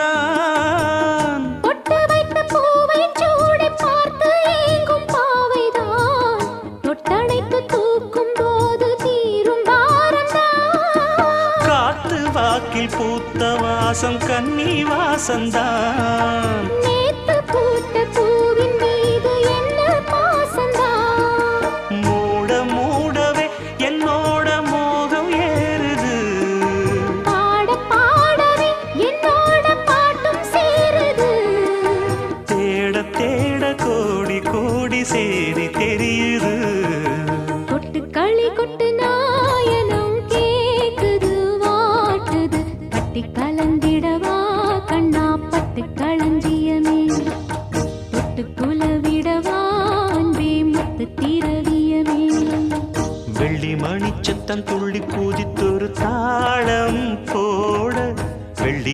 தூரந்தான் பொட்டு வைத்த பூவை சூடி பார்த்து ஏங்கும் பாவைதான் தொட்டணைத்து தூக்கும் போது தீரும் பாரந்தான் காத்து வாக்கில் பூத்த வாசம் கன்னி வாசந்தான் நேத்து பூத்த பூவின் மீது என்ன பாசந்தான் மூட மூடவே என்னோட மோகம் ஏறுது பாட பாடவே என்னோட பாட்டும் சேருது தேட தேட கோடி கோடி சேதி தெரியுது கொட்டு களி கொட்டு நாயனம் கேக்குது வாட்டுது கட்டி கலந்திடவா கண்ணா பட்டு களஞ்சியமே தொட்டு குலவிடவா அன்பே முத்து திரவியமே வெள்ளி மணிச்சத்தம் துள்ளி பூஜித்தொரு தாளம் போ